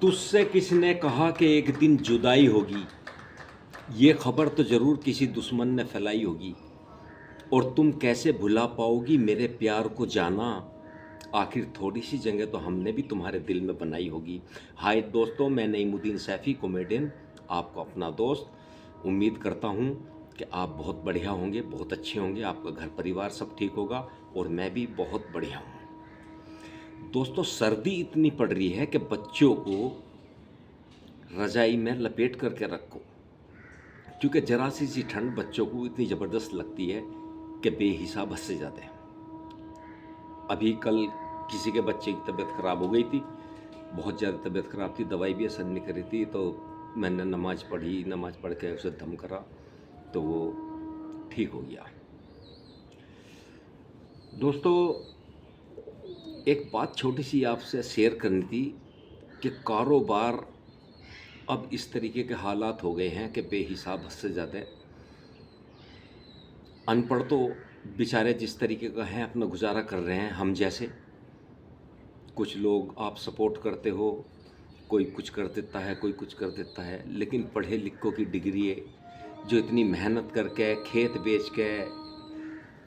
तुझसे किसने कहा कि एक दिन जुदाई होगी। ये खबर तो ज़रूर किसी दुश्मन ने फैलाई होगी। और तुम कैसे भुला पाओगी मेरे प्यार को जाना। आखिर थोड़ी सी जगह तो हमने भी तुम्हारे दिल में बनाई होगी। हाय दोस्तों, मैं नईमुद्दीन सैफ़ी कॉमेडियन, आपको अपना दोस्त। उम्मीद करता हूँ कि आप बहुत बढ़िया होंगे, बहुत अच्छे होंगे, आपका घर परिवार सब ठीक होगा और मैं भी बहुत बढ़िया हूँ। दोस्तों, सर्दी इतनी पड़ रही है कि बच्चों को रजाई में लपेट करके रखो, क्योंकि जरा सी ठंड बच्चों को इतनी ज़बरदस्त लगती है कि बेहिसाब हद से ज़्यादा है। अभी कल किसी के बच्चे की तबीयत ख़राब हो गई थी, बहुत ज़्यादा तबीयत ख़राब थी, दवाई भी असर नहीं कर रही थी, तो मैंने नमाज़ पढ़ी, नमाज़ पढ़ के उसे दम करा तो वो ठीक हो गया। दोस्तों, एक बात छोटी सी आपसे शेयर करनी थी कि कारोबार अब इस तरीके के हालात हो गए हैं कि बेहिसाब हद से ज़्यादा। अनपढ़ तो बेचारे जिस तरीके का हैं अपना गुजारा कर रहे हैं, हम जैसे कुछ लोग आप सपोर्ट करते हो, कोई कुछ कर देता है, कोई कुछ कर देता है, लेकिन पढ़े लिखों की डिग्री है जो इतनी मेहनत करके खेत बेच के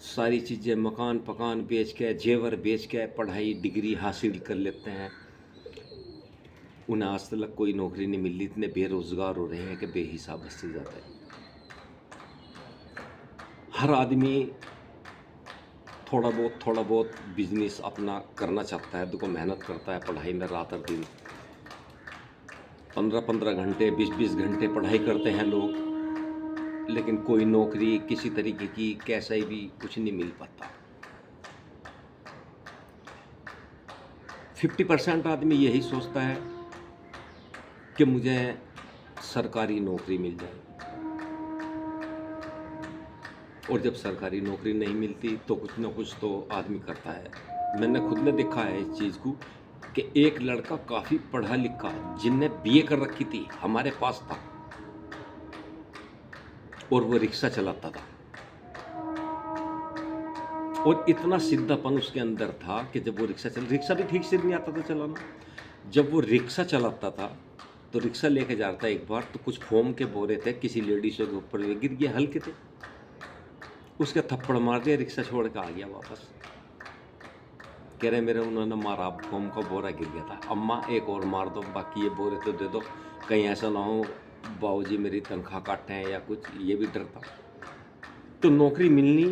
सारी चीज़ें मकान पकान बेच के जेवर बेच के पढ़ाई डिग्री हासिल कर लेते हैं, उन्हें आज तक कोई नौकरी नहीं मिल रही, इतने बेरोज़गार हो रहे हैं कि बेहिसाब हद से ज़्यादा है। हर आदमी थोड़ा बहुत बिजनेस अपना करना चाहता है, देखो मेहनत करता है, पढ़ाई में रात और दिन 15-15 घंटे 20-20 घंटे पढ़ाई करते हैं लोग, लेकिन कोई नौकरी किसी तरीके की कैसा ही भी कुछ नहीं मिल पाता। 50% आदमी यही सोचता है कि मुझे सरकारी नौकरी मिल जाए, और जब सरकारी नौकरी नहीं मिलती तो कुछ ना कुछ तो आदमी करता है। मैंने खुद ने देखा है इस चीज़ को कि एक लड़का काफ़ी पढ़ा लिखा जिनने बीए कर रखी थी हमारे पास था, और वो रिक्शा चलाता था, और इतना सिद्धापन उसके अंदर था कि जब वो रिक्शा भी ठीक से नहीं आता था चलाना। जब वो रिक्शा चलाता था तो रिक्शा लेके जा रहा था, एक बार तो कुछ फोम के बोरे थे, किसी लेडीज के ऊपर वे गिर गया, हल्के थे, उसके थप्पड़ मार दिया, रिक्शा छोड़ के आ गया वापस। कह रहे मेरे उन्होंने मारा, फोम का बोरा गिर गया था, अम्मा एक और मार दो, बाकी ये बोरे तो दे दो, कहीं ऐसा ना हो बाबूजी मेरी तनख्वाह काटें या कुछ, ये भी डर था। तो नौकरी मिलनी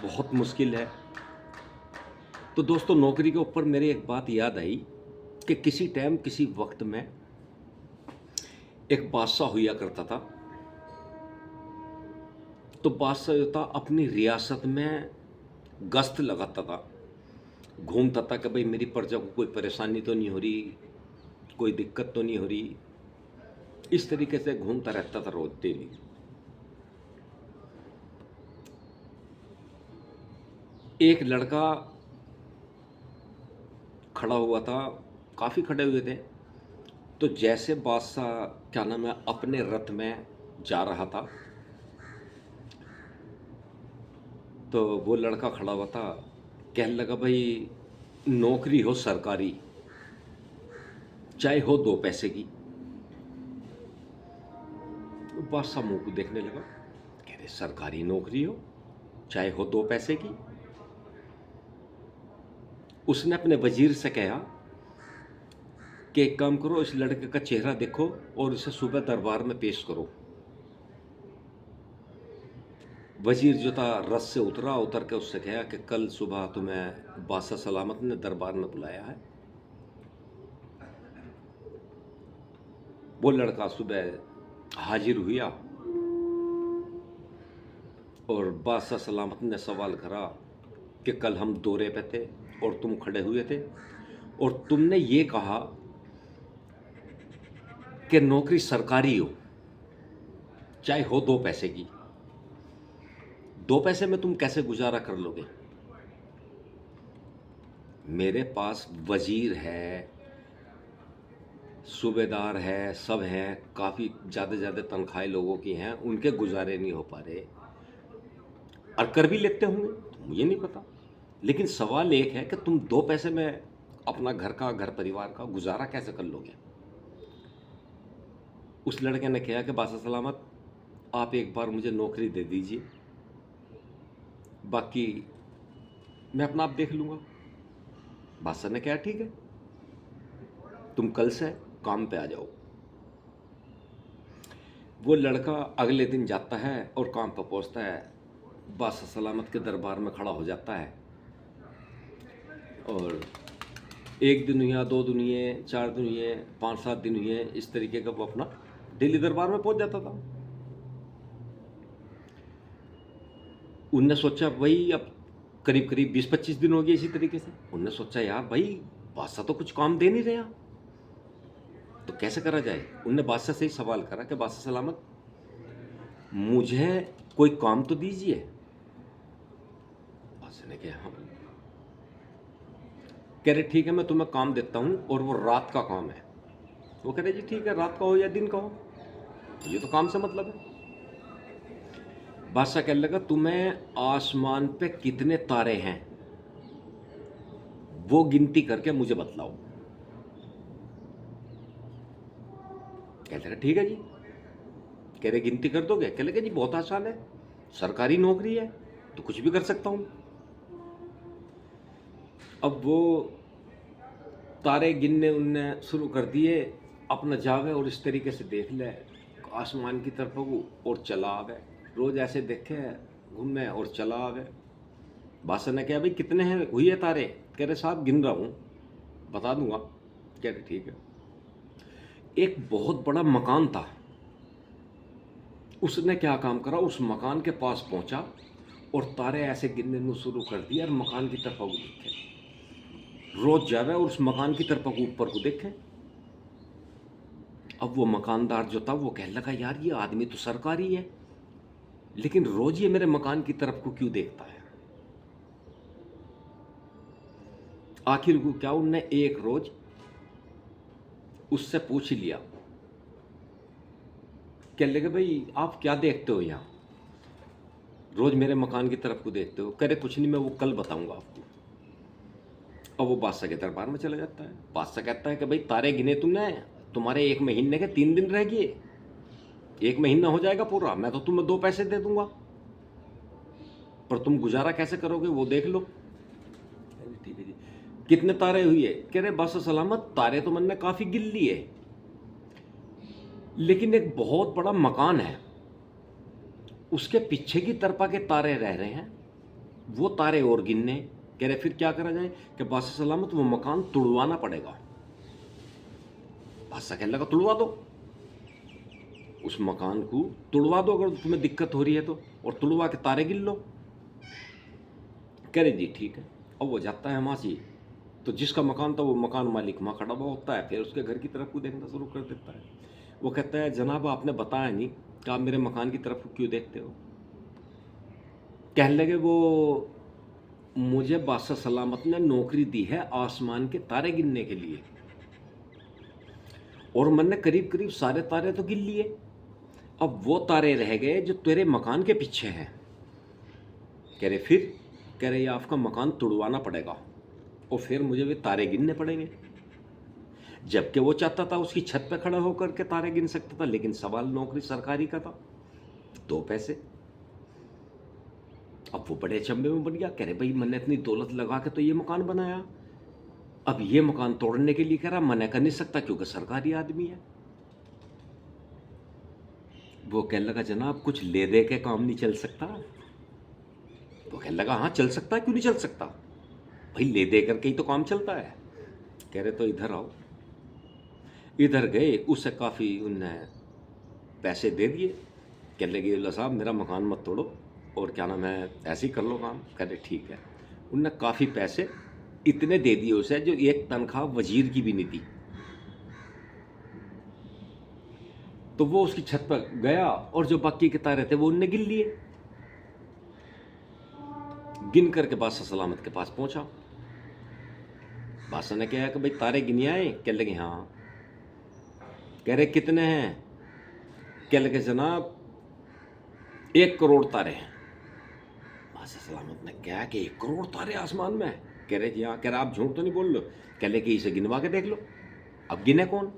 बहुत मुश्किल है। तो दोस्तों, नौकरी के ऊपर मेरे एक बात याद आई कि किसी टाइम किसी वक्त में एक बादशाह हुआ करता था। तो बादशाह जो था अपनी रियासत में गश्त लगाता था, घूमता था कि भाई मेरी प्रजा को कोई परेशानी तो नहीं हो रही, कोई दिक्कत तो नहीं हो रही, इस तरीके से घूमता रहता था रोज डेली। एक लड़का खड़ा हुआ था, काफ़ी खड़े हुए थे, तो जैसे बादशाह क्या नाम है अपने रथ में जा रहा था, तो वो लड़का खड़ा हुआ था, कहने लगा भाई नौकरी हो सरकारी, चाहे हो 2 पैसे की। तो बादशाह मुंह को देखने लगा, कह रहे सरकारी नौकरी हो चाहे हो 2 पैसे की। उसने अपने वजीर से कहा कि एक काम करो, इस लड़के का चेहरा देखो और इसे सुबह दरबार में पेश करो। वजीर जो था रथ से उतरा, उतर के उससे कहा कि कल सुबह तुम्हें बादशाह सलामत ने दरबार में बुलाया है। वो लड़का सुबह हाजिर हुआ और बादशाह सलामत ने सवाल करा कि कल हम दौरे पे थे और तुम खड़े हुए थे, और तुमने ये कहा कि नौकरी सरकारी हो चाहे हो 2 पैसे की, 2 पैसे में तुम कैसे गुजारा कर लोगे? मेरे पास वजीर है, सूबेदार है, सब हैं, काफ़ी ज़्यादा तनख्वाहें लोगों की हैं, उनके गुजारे नहीं हो पा रहे, और कर भी लेते होंगे तो मुझे नहीं पता, लेकिन सवाल एक है कि तुम 2 पैसे में अपना घर परिवार का गुजारा कैसे कर लोगे? उस लड़के ने कहा कि बादशाह सलामत, आप एक बार मुझे नौकरी दे दीजिए, बाकी मैं अपना आप देख लूँगा। बादशाह ने कहा ठीक है, तुम कल से काम पे आ जाओ। वो लड़का अगले दिन जाता है और काम पर पहुंचता है, बादशाह सलामत के दरबार में खड़ा हो जाता है। और एक दिन हुआ, 2 दिन हुए, 4 दिन हुए, 5-7 दिन हुए, इस तरीके का वो अपना दिल्ली दरबार में पहुंच जाता था। उनने सोचा भाई अब करीब करीब 20-25 दिन हो गए इसी तरीके से। उनने सोचा यार भाई बादशाह तो कुछ काम दे नहीं रहा, तो कैसे करा जाए। उनने बादशाह से ही सवाल करा कि बादशाह सलामत, मुझे कोई काम तो दीजिए। बादशाह ने कहा हाँ। कह रहे ठीक है, मैं तुम्हें काम देता हूँ और वो रात का काम है। वो कह रहे जी ठीक है, रात का हो या दिन का हो, ये तो काम से मतलब है। बादशाह कहने लगा तुम्हें आसमान पे कितने तारे हैं वो गिनती करके मुझे बतलाओ। कहते रहे ठीक है जी। कह रहे गिनती कर दोगे? कह लगे जी बहुत आसान है, सरकारी नौकरी है तो कुछ भी कर सकता हूं। अब वो तारे गिनने उनने शुरू कर दिए, अपना जावे और इस तरीके से देख ले आसमान की तरफ वो और चला आवे। रोज ऐसे देखे घूमे और चला आवे। बादशाह ने कहा भाई कितने हैं हुए तारे? कह रहे साहब गिन रहा हूं, बता दूंगा। कह रहे ठीक है। एक बहुत बड़ा मकान था, उसने क्या काम करा, उस मकान के पास पहुंचा और तारे ऐसे गिनने शुरू कर दिए और मकान की तरफ वो देखे। रोज जावे और उस मकान की तरफ ऊपर को देखे। अब वो मकानदार जो था वो कहने लगा यार ये आदमी तो सरकारी है, लेकिन रोज ये मेरे मकान की तरफ को क्यों देखता है। आखिर को क्या उनने एक रोज उससे पूछ लिया, कहने लगे भाई आप क्या देखते हो यहाँ, रोज मेरे मकान की तरफ को देखते हो? कह रहे कुछ नहीं, मैं वो कल बताऊंगा आपको। अब वो बादशाह के दरबार में चला जाता है। बादशाह कहता है कि भाई तारे गिने तुमने, तुम्हारे 1 महीने के 3 दिन रह गए, 1 महीना हो जाएगा पूरा, मैं तो तुम्हें 2 पैसे दे दूंगा, पर तुम गुजारा कैसे करोगे वो देख लो। ठीक है जी। कितने तारे हुए? कह रहे बादशाह सलामत तारे तो मैंने काफी गिन लिए, लेकिन एक बहुत बड़ा मकान है, उसके पीछे की तरफा के तारे रह रहे हैं, वो तारे और गिनने। कह रहे फिर क्या करा जाए? कि बादशाह सलामत वो मकान तुड़वाना पड़ेगा। बादशाह कहने लगा तुड़वा दो, उस मकान को तुड़वा दो अगर तुम्हें दिक्कत हो रही है तो, और तुड़वा के तारे गिन लो। कह रहे जी ठीक है। अब वो जाता है वहाँ से, तो जिसका मकान था वो मकान मालिक वहाँ खड़ा हुआ होता है, फिर उसके घर की तरफ को देखना शुरू कर देता है। वो कहता है जनाब आपने बताया नहीं कि आप मेरे मकान की तरफ क्यों देखते हो। कहने लगे वो मुझे बादशाह सलामत ने नौकरी दी है आसमान के तारे गिनने के लिए, और मैंने करीब करीब सारे तारे तो गिन लिए, अब वो तारे रह गए जो तेरे मकान के पीछे हैं। कह रहे फिर? कह रहे आपका मकान तुड़वाना पड़ेगा और फिर मुझे वे तारे गिनने पड़ेंगे। जबकि वो चाहता था उसकी छत पे खड़ा होकर के तारे गिन सकता था, लेकिन सवाल नौकरी सरकारी का था, 2 पैसे। अब वो बड़े अचंभे में बन गया। कह रहे भाई मैंने इतनी दौलत लगा के तो ये मकान बनाया, अब ये मकान तोड़ने के लिए कह रहा मना कर नहीं सकता क्योंकि सरकारी आदमी है। वो कहने लगा जनाब कुछ ले दे के काम नहीं चल सकता। वो कहने लगा हाँ चल सकता है, क्यों नहीं चल सकता भाई, ले दे करके ही तो काम चलता है। कह रहे तो इधर आओ। इधर गए, उससे काफ़ी उनने पैसे दे दिए। कहने लगे अल्लाह साहब मेरा मकान मत तोड़ो और क्या नाम है ऐसे ही कर लो काम। कह रहे ठीक है। उनने काफ़ी पैसे इतने दे दिए उसे जो एक तनख्वाह वजीर की भी नहीं थी। तो वो उसकी छत पर गया और जो बाकी के तारे थे वो उनने गिन लिए। गिन करके बादशाह सलामत के पास पहुंचा। बादशाह ने कहा कि भाई तारे गिने आए? कह लगे हाँ। कह रहे कितने हैं? कह लगे जनाब 1 करोड़ तारे हैं। बादशाह सलामत ने कहा कि 1 करोड़ तारे आसमान में? कह रहे कि हाँ। कह रहे आप झूठ तो नहीं बोल लो? कह लगे इसे गिनवा के देख लो। अब गिने कौन?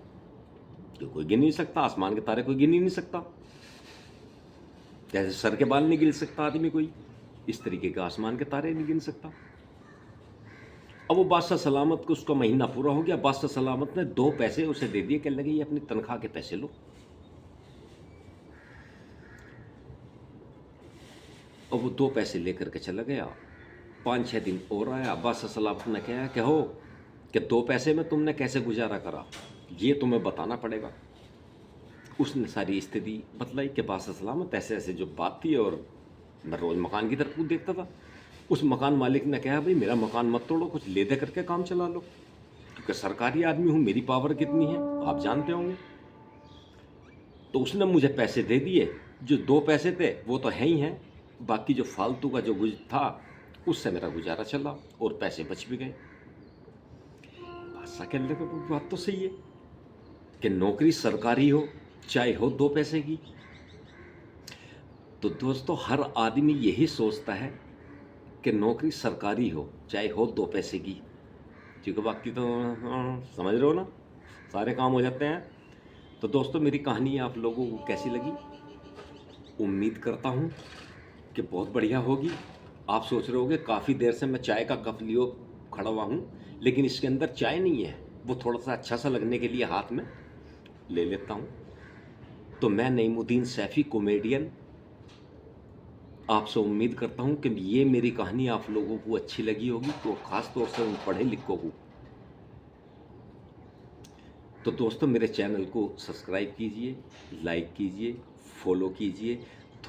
जो कोई गिन नहीं सकता, आसमान के तारे कोई गिन ही नहीं सकता। जैसे सर के बाल नहीं गिन सकता आदमी कोई, इस तरीके का आसमान के तारे नहीं गिन सकता। अब वो बादशाह सलामत को, उसका महीना पूरा हो गया, बादशाह सलामत ने 2 पैसे उसे दे दिए, कहने लगे ये अपनी तनख्वाह के पैसे लो। और वो 2 पैसे लेकर के चला गया। 5-6 दिन और आया, बादशाह सलामत ने कहा कि हो कि 2 पैसे में तुमने कैसे गुजारा करा, ये तुम्हें बताना पड़ेगा। उसने सारी स्थिति बतलाई कि बादशाह सलामत ऐसे ऐसे जो बात थी, और मैं रोज़ मकान की तरफ देखता था। उस मकान मालिक ने कहा भाई मेरा मकान मत तोड़ो, कुछ ले दे करके काम चला लो, क्योंकि सरकारी आदमी हूँ, मेरी पावर कितनी है आप जानते होंगे। तो उसने मुझे पैसे दे दिए, जो 2 पैसे थे वो तो है ही हैं, बाकी जो फालतू का जो था उससे मेरा गुजारा चला और पैसे बच भी गए। बादशाह कहने लगा वो बात तो सही है कि नौकरी सरकारी हो चाहे हो 2 पैसे की। तो दोस्तों हर आदमी यही सोचता है कि नौकरी सरकारी हो चाहे हो 2 पैसे की, क्योंकि बाकी तो समझ रहे हो ना, सारे काम हो जाते हैं। तो दोस्तों मेरी कहानी आप लोगों को कैसी लगी, उम्मीद करता हूँ कि बहुत बढ़िया होगी। आप सोच रहे होगे काफ़ी देर से मैं चाय का कप लियो खड़ा हुआ हूँ, लेकिन इसके अंदर चाय नहीं है, वो थोड़ा सा अच्छा सा लगने के लिए हाथ में ले लेता हूँ। तो मैं नईमुद्दीन सैफ़ी कॉमेडियन आपसे उम्मीद करता हूँ कि ये मेरी कहानी आप लोगों को अच्छी लगी होगी, तो ख़ास तौर से उन पढ़े लिखों को। तो दोस्तों मेरे चैनल को सब्सक्राइब कीजिए, लाइक कीजिए, फॉलो कीजिए।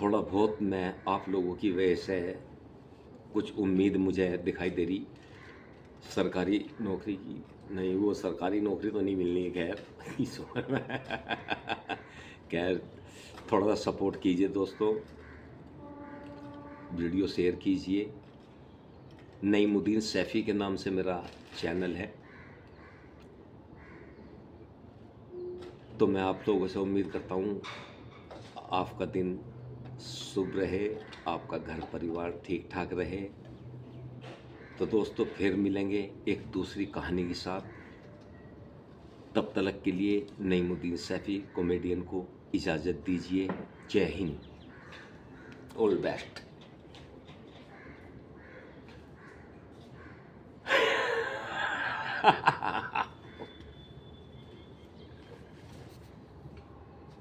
थोड़ा बहुत मैं आप लोगों की वजह से कुछ उम्मीद मुझे दिखाई दे रही सरकारी नौकरी की। नहीं, वो सरकारी नौकरी तो नहीं मिलनी है खैर इस उम्र में खैर थोड़ा सा सपोर्ट कीजिए दोस्तों, वीडियो शेयर कीजिए। नईमुद्दीन सैफ़ी के नाम से मेरा चैनल है। तो मैं आप लोगों से उम्मीद करता हूँ आपका दिन शुभ रहे, आपका घर परिवार ठीक ठाक रहे। तो दोस्तों फिर मिलेंगे एक दूसरी कहानी के साथ। तब तक के लिए नईमुद्दीन सैफ़ी कॉमेडियन को इजाज़त दीजिए। जय हिंद, ऑल बेस्ट।